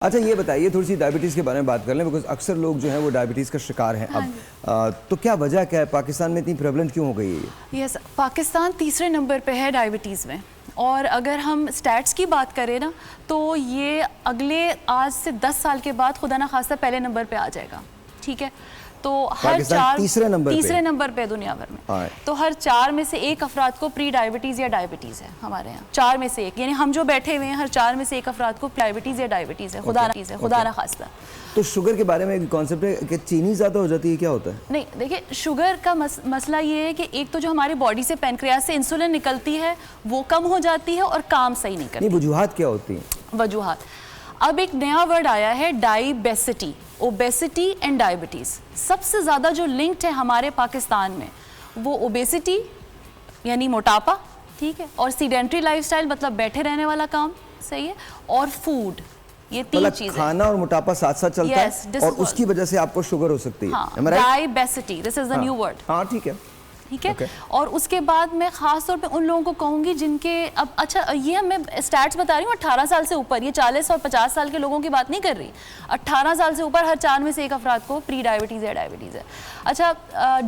अच्छा ये बताइए, थोड़ी सी डायबिटीज़ के बारे में बात कर लें, बिकॉज अक्सर लोग जो हैं वो डायबिटीज़ का शिकार हैं। अब तो क्या वजह क्या है, पाकिस्तान में इतनी प्रेवलेंट क्यों हो गई है ये? यस, पाकिस्तान तीसरे नंबर पे है डायबिटीज़ में। और अगर हम स्टैट्स की बात करें ना, तो ये अगले आज से 10 साल के बाद खुदा ना खास्ता पहले नंबर पे आ जाएगा। ठीक है, तो हर तीसरे नंबर पे दुनिया भर में। तो हर 4 में से 1 अफराद को प्री डायबिटीज़ या डायबिटीज़ है हमारे यहाँ। 4 में से 1, यानी हम जो बैठे हुए हैं हर 4 में से 1 अफराद को डायबिटीज़ या डायबिटीज़ है। खुदा ना खास्ता। तो शुगर के बारे में एक कॉन्सेप्ट है कि चीनी ज़्यादा हो जाती है, क्या होता है? नहीं, देखिए, शुगर का मसला ये है कि एक तो जो हमारी बॉडी से पैनक्रियास से इंसुलिन निकलती है वो कम हो जाती है और काम सही नहीं करती। वजूहात क्या होती हैं? वजूहात, अब एक नया वर्ड आया है, डायबेसिटी, ओबेसिटी एंड डायबिटीज़। सबसे ज़्यादा जो लिंक्ड है हमारे पाकिस्तान में वो ओबेसिटी यानी मोटापा, ठीक है, और सीडेंट्री लाइफस्टाइल मतलब बैठे रहने वाला काम, सही है, और फूड, ये 3 चीजें। खाना और मोटापा साथ साथ चलता है और उसकी वजह से आपको शुगर हो सकती है। हाँ, diabesity, this is the new word. हाँ, ठीक है, ठीक है। और उसके बाद मैं खास तौर पे उन लोगों को कहूँगी जिनके अब, अच्छा ये मैं स्टैट्स बता रही हूँ 18 साल से ऊपर, ये 40 और 50 साल के लोगों की बात नहीं कर रही। 18 साल से ऊपर हर 4 में से 1 अफराद को प्री डायबिटीज़ या डायबिटीज़ है। अच्छा,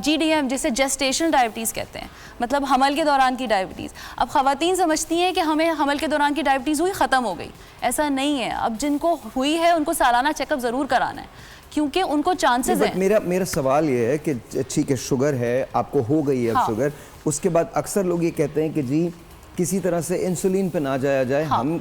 GDM जिसे जेस्टेशनल डायबिटीज़ कहते हैं, मतलब हमल के दौरान की डायबिटीज़। अब ख़वातीन समझती हैं कि हमें हमल के दौरान की डायबिटीज़ हुई, ख़त्म हो गई। ऐसा नहीं है। अब जिनको हुई है उनको सालाना चेकअप ज़रूर कराना है, क्योंकि उनको चांसेस हैं। मेरा सवाल ये है कि ठीक है, शुगर है, आपको हो गई है अब शुगर, उसके बाद अक्सर लोग ये कहते हैं कि जी किसी तरह से इंसुलिन पे ना जाया जाए, हम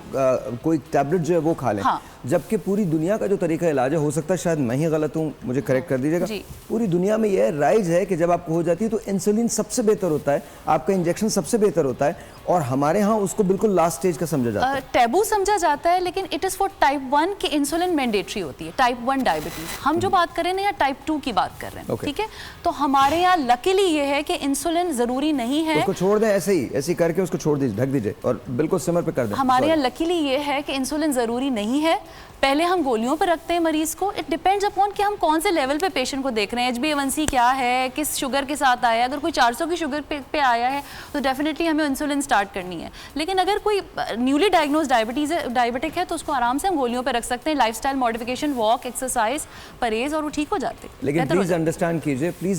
कोई टैबलेट जो है वो खा लें, जबकि पूरी दुनिया का जो तरीका इलाज है, हो सकता है शायद मैं ही गलत हूँ, मुझे करेक्ट कर दीजिएगा, पूरी दुनिया में यह राइज है कि जब आपको हो जाती है तो इंसुलिन सबसे बेहतर होता है, आपका इंजेक्शन सबसे बेहतर होता है, और हमारे यहाँ उसको बिल्कुल लास्ट स्टेज का समझा जाता है, टैबू समझा जाता है। लेकिन इट इज़ फॉर टाइप 1 की इंसुलिन मैंडेटरी होती है, टाइप 1 डायबिटीज। हम जो बात कर रहे हैं या टाइप 2 की बात कर रहे हैं, ठीक है। तो हमारे यहाँ लकीली ये है कि इंसुलिन ज़रूरी नहीं है, उसको छोड़ दें, ऐसे ही करके उसको छोड़ दीजिए, ढक दीजिए और बिल्कुल सिमर पे कर दें। हमारे यहाँ लकीली ये है कि इंसुलिन ज़रूरी नहीं है। पहले हम गोलियों पर रखते हैं मरीज़ को। इट डिपेंड्स अपॉन कि हम कौन से लेवल पे पेशेंट को देख रहे हैं, HbA1c क्या है, किस शुगर के साथ आया है। अगर कोई 400 की शुगर पे आया है तो डेफिनेटली हमें इंसुलिन स्टार्ट करनी है। लेकिन अगर कोई न्यूली डायग्नोज डायबिटिक है तो उसको आराम से हम गोलियों पर रख सकते हैं। लाइफस्टाइल मॉडिफिकेशन, वॉक, एक्सरसाइज, परहेज, और वो ठीक हो जाते हैं। लेकिन प्लीज़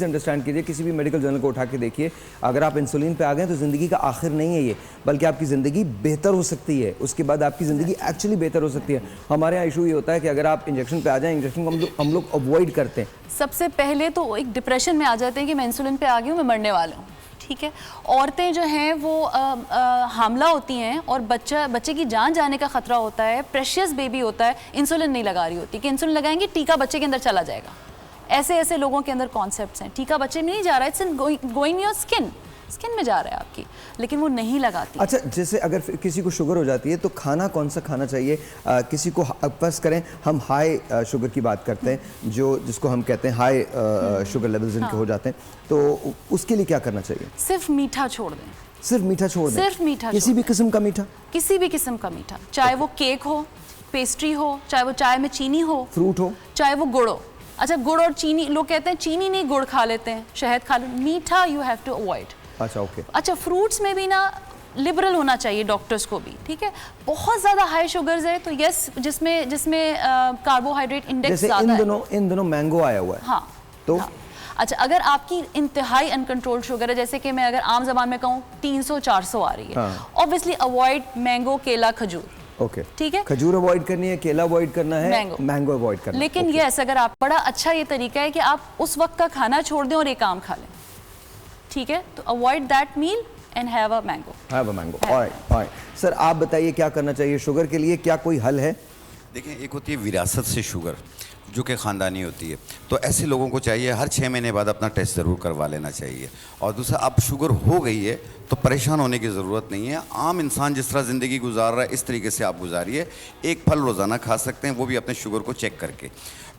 अंडरस्टैंड कीजिए, किसी भी मेडिकल जर्नल को उठा के देखिए, अगर आप इंसुलिन पे आ गए तो ज़िंदगी का आखिर नहीं है ये, बल्कि आपकी ज़िंदगी बेहतर हो सकती है, उसके बाद आपकी ज़िंदगी एक्चुअली बेहतर हो सकती है। हमारे यहाँ इशू ये होता है कि अगर आप इंजेक्शन पे आ जाएं, इंजेक्शन को हम लोग अवॉइड करते हैं। सबसे पहले तो एक डिप्रेशन में आ जाते हैं कि मैं इंसुलिन पे आ गई हूँ, मैं मरने वाला हूँ, ठीक है। औरतें जो हैं वो हामला होती हैं और बच्चे की जान जाने का खतरा होता है, प्रेशियस बेबी होता है, इंसुलिन नहीं लगा रही होती कि इंसुलिन लगाएंगे टीका बच्चे के अंदर चला जाएगा। ऐसे लोगों के अंदर कॉन्सेप्ट्स हैं। टीका बच्चे में नहीं जा रहा है, इट्स गोइंग योर स्किन में जा रहा है आपकी, लेकिन वो नहीं लगाती। अच्छा, जैसे अगर किसी को शुगर हो जाती है तो खाना कौन सा खाना चाहिए? किसी को बस करें, हम हाई शुगर की बात करते हैं, जिसको हम कहते हैं हाई शुगर लेवल्स जिनके हो जाते हैं, तो उसके लिए क्या करना चाहिए? सिर्फ मीठा छोड़ दें। सिर्फ मीठा छोड़ दें? सिर्फ मीठा, किसी भी किस्म का मीठा? किसी भी किस्म का मीठा, चाहे वो केक हो, पेस्ट्री हो, चाहे वो चाय में चीनी हो, फ्रूट हो, चाहे वो गुड़ हो। अच्छा, गुड़ और चीनी, लोग कहते हैं चीनी नहीं गुड़ खा लेते हैं, शहद खा लो, मीठा यू हैव टू अवॉइड। अच्छा, ओके। अच्छा, फ्रूट्स में भी ना लिबरल होना चाहिए डॉक्टर्स को भी, ठीक है। बहुत ज़्यादा हाई शुगर्स है तो यस, जिसमें कार्बोहाइड्रेट इंडेक्स ज़्यादा है। इन दोनों मैंगो आया हुआ है, हाँ, तो हाँ। अच्छा, अगर आपकी इंतहाई अनकंट्रोल्ड शुगर है, जैसे कि मैं अगर आम जबान में कहूँ 300-400 आ रही है, ऑब्वियसली अवॉइड मैंगो, केला, खजूर, ओके, ठीक है। खजूर अवॉइड करनी है, केला अवॉइड करना है, मैंगो अवॉइड करना है। लेकिन यस, अगर आप, बड़ा अच्छा ये तरीका है कि आप उस वक्त का खाना छोड़ दें और एक आम खा लें, ठीक है। तो avoid that meal and have a mango. Alright. Sir, आप बताइए क्या करना चाहिए शुगर के लिए, क्या कोई हल है? देखिए, एक होती है विरासत से शुगर, जो कि ख़ानदानी होती है, तो ऐसे लोगों को चाहिए हर 6 महीने बाद अपना टेस्ट ज़रूर करवा लेना चाहिए। और दूसरा, अब शुगर हो गई है तो परेशान होने की ज़रूरत नहीं है। आम इंसान जिस तरह ज़िंदगी गुजार रहा है इस तरीके से आप गुजारिए। एक फल रोज़ाना खा सकते हैं, वो भी अपने शुगर को चेक करके।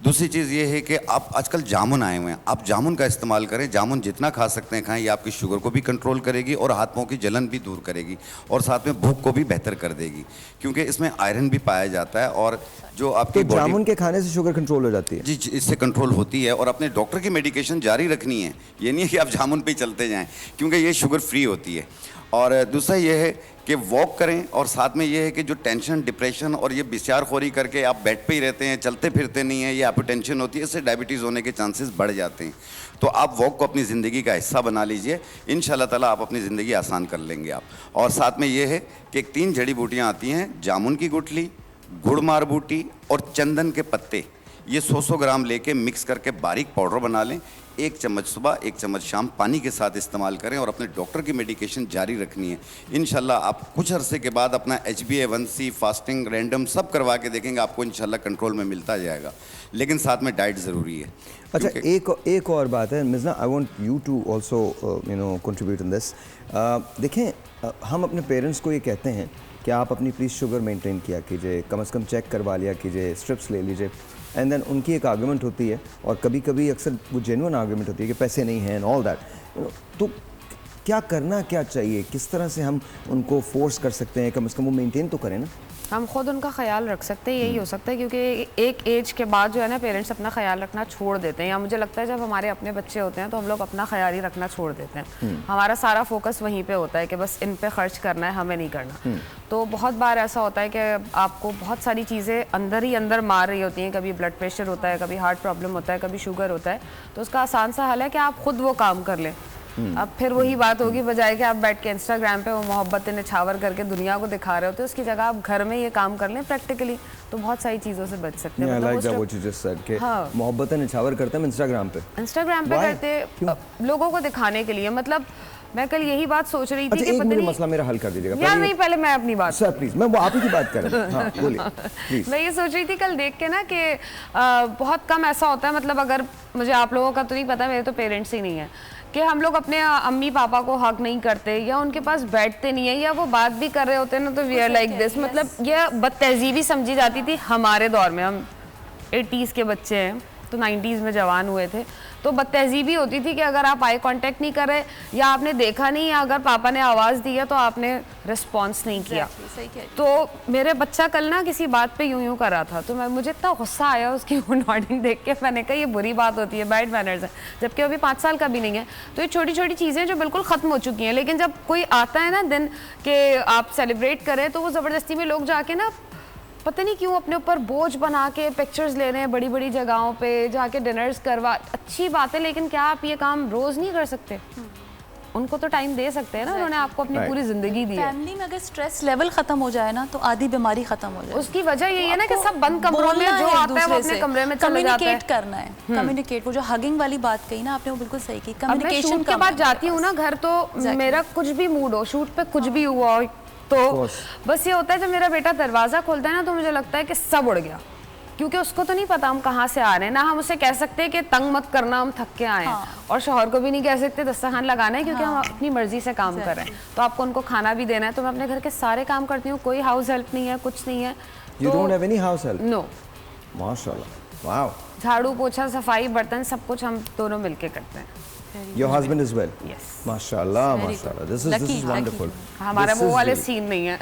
दूसरी चीज़ ये है कि आप आजकल जामुन आए हुए हैं, आप जामुन का इस्तेमाल करें। जामुन जितना खा सकते हैं खाएं, ये आपकी शुगर को भी कंट्रोल करेगी और हाथ पाँव की जलन भी दूर करेगी और साथ में भूख को भी बेहतर कर देगी, क्योंकि इसमें आयरन भी पाया जाता है। और जो आपकी जामुन के खाने से शुगर कंट्रोल हो जाती है? जी, इससे कंट्रोल होती है। और अपने डॉक्टर की मेडिकेशन जारी रखनी है, ये नहीं है कि आप जामुन पे ही चलते जाएं, क्योंकि ये शुगर फ्री होती है। और दूसरा ये है कि वॉक करें, और साथ में ये है कि जो टेंशन, डिप्रेशन और ये बिस्यारखोरी करके आप बेड पे ही रहते हैं, चलते फिरते नहीं हैं, ये हाइपरटेंशन होती है, इससे डायबिटीज़ होने के चांसेस बढ़ जाते हैं। तो आप वॉक को अपनी ज़िंदगी का हिस्सा बना लीजिए, इंशाल्लाह ताला आप अपनी ज़िंदगी आसान कर लेंगे आप। और साथ में ये है कि 3 जड़ी बूटियाँ आती हैं, जामुन की गुठली, गुड़मार बूटी और चंदन के पत्ते। ये 100 ग्राम लेके मिक्स करके बारीक पाउडर बना लें, 1 चम्मच सुबह 1 चम्मच शाम पानी के साथ इस्तेमाल करें, और अपने डॉक्टर की मेडिकेशन जारी रखनी है। इंशाल्लाह आप कुछ अरसे के बाद अपना HbA1c, फास्टिंग, रैंडम सब करवा के देखेंगे, आपको इंशाल्लाह कंट्रोल में मिलता जाएगा। लेकिन साथ में डाइट ज़रूरी है। अच्छा, एक और बात है Mirza, I want you to also contribute in this. देखें, हम अपने पेरेंट्स को ये कहते हैं कि आप अपनी प्लीज़ शुगर मेंटेन किया कीजिए, कम से कम चेक करवा लिया कीजिए, स्ट्रिप्स ले लीजिए, एंड देन उनकी एक आर्गूमेंट होती है, और कभी कभी अक्सर वो जेन्युइन आर्गूमेंट होती है कि पैसे नहीं हैं एंड ऑल दैट। तो क्या करना क्या चाहिए, किस तरह से हम उनको फोर्स कर सकते हैं, कम से कम वो मेंटेन तो करें ना। हम खुद उनका ख्याल रख सकते हैं, यही हो सकता है, क्योंकि एक एज के बाद जो है ना पेरेंट्स अपना ख्याल रखना छोड़ देते हैं, या मुझे लगता है जब हमारे अपने बच्चे होते हैं तो हम लोग अपना ख्याल ही रखना छोड़ देते हैं। हमारा सारा फोकस वहीं पे होता है कि बस इन पे खर्च करना है, हमें नहीं करना। तो बहुत बार ऐसा होता है कि आपको बहुत सारी चीज़ें अंदर ही अंदर मार रही होती हैं, कभी ब्लड प्रेशर होता है, कभी हार्ट प्रॉब्लम होता है, कभी शुगर होता है, तो उसका आसान सा हल है कि आप खुद वो काम कर लें। अब फिर वही बात होगी, बजाय कि आप बैठ के इंस्टाग्राम पे वो मोहब्बत निछावर करके दुनिया को दिखा रहे होते, उसकी जगह आप घर में ये काम कर लें प्रैक्टिकली, तो बहुत सारी चीज़ों से बच सकते हैं। मोहब्बत निछावर करते हैं इंस्टाग्राम पे करते लोगों को दिखाने के लिए। मतलब मैं कल यही बात सोच रही थी कि पता नहीं, मसला मेरा हल कर दीजिएगा यार। नहीं, पहले मैं अपनी बात सर प्लीज, मैं वो आप ही की बात कर रहा हूं। हाँ, बोलिए। मैं ये सोच रही थी कल देख के ना कि बहुत कम ऐसा होता है, मतलब अगर मुझे आप लोगों का तो नहीं पता, मेरे तो पेरेंट्स ही नहीं है, कि हम लोग अपने अम्मी पापा को हक नहीं करते, या उनके पास बैठते नहीं है, या वो बात भी कर रहे होते हैं ना तो वी आर लाइक दिस। मतलब ये बदतहजीबी समझी जाती थी हमारे दौर में। हम 80s के बच्चे हैं तो 90s में जवान हुए थे, तो बदतहजीबी होती थी कि अगर आप आई कांटेक्ट नहीं कर रहे, या आपने देखा नहीं, या अगर पापा ने आवाज़ दी है तो आपने रिस्पॉन्स नहीं किया। तो मेरे बच्चा कल ना किसी बात पे यूं कर रहा था, तो मुझे इतना गुस्सा आया उसकी नॉडिंग देख के। मैंने कहा ये बुरी बात होती है, बैड मैनर्स है, जबकि अभी 5 साल का भी नहीं है। तो ये छोटी छोटी चीज़ें जो बिल्कुल ख़त्म हो चुकी हैं, लेकिन जब कोई आता है ना दिन कि आप सेलिब्रेट करें, तो वो ज़बरदस्ती में लोग जाके ना पता नहीं क्यों अपने ऊपर बोझ बना के पिक्चर्स ले रहे हैं, बड़ी बड़ी जगहों पे जाके डिनर्स करवा। अच्छी बात है, लेकिन क्या आप ये काम रोज नहीं कर सकते? उनको तो टाइम दे सकते हैं ना, उन्होंने आपको अपनी पूरी जिंदगी दी है। फैमिली में अगर स्ट्रेस लेवल खत्म हो जाए ना, तो आधी बीमारी खत्म हो जाए। उसकी वजह यही है ना कि सब बंद कमरों में जो आता है वो अपने कमरे में चले जाता है। कम्युनिकेट करना है, कम्युनिकेट। वो जो हगिंग वाली बात कही ना आपने, वो बिल्कुल सही की। कम्युनिकेशन के बाद जाती हूँ ना घर, तो मेरा कुछ भी मूड हो, शूट पे कुछ भी हुआ हो, तो बस ये होता है जब मेरा बेटा दरवाज़ा खोलता है ना, तो मुझे लगता है कि सब उड़ गया, क्योंकि उसको तो नहीं पता हम कहाँ से आ रहे हैं। ना हम उसे कह सकते हैं कि तंग मत करना, हम थक के आए हैं। और शौहर को भी नहीं कह सकते दस्तरखान लगाना है, क्योंकि हम अपनी मर्जी से काम कर रहे हैं। तो आपको उनको खाना भी देना है। तो मैं अपने घर के सारे काम करती हूँ, कोई हाउस हेल्प नहीं है, कुछ नहीं है। You don't have any house help? No. माशाल्लाह, वाओ। झाड़ू पोछा सफाई बर्तन सब कुछ हम दोनों मिलके करते हैं। Your husband as well? Yes. माशाल्लाह, माशाल्लाह। This is wonderful. हमारा वो वाले सीन नहीं है।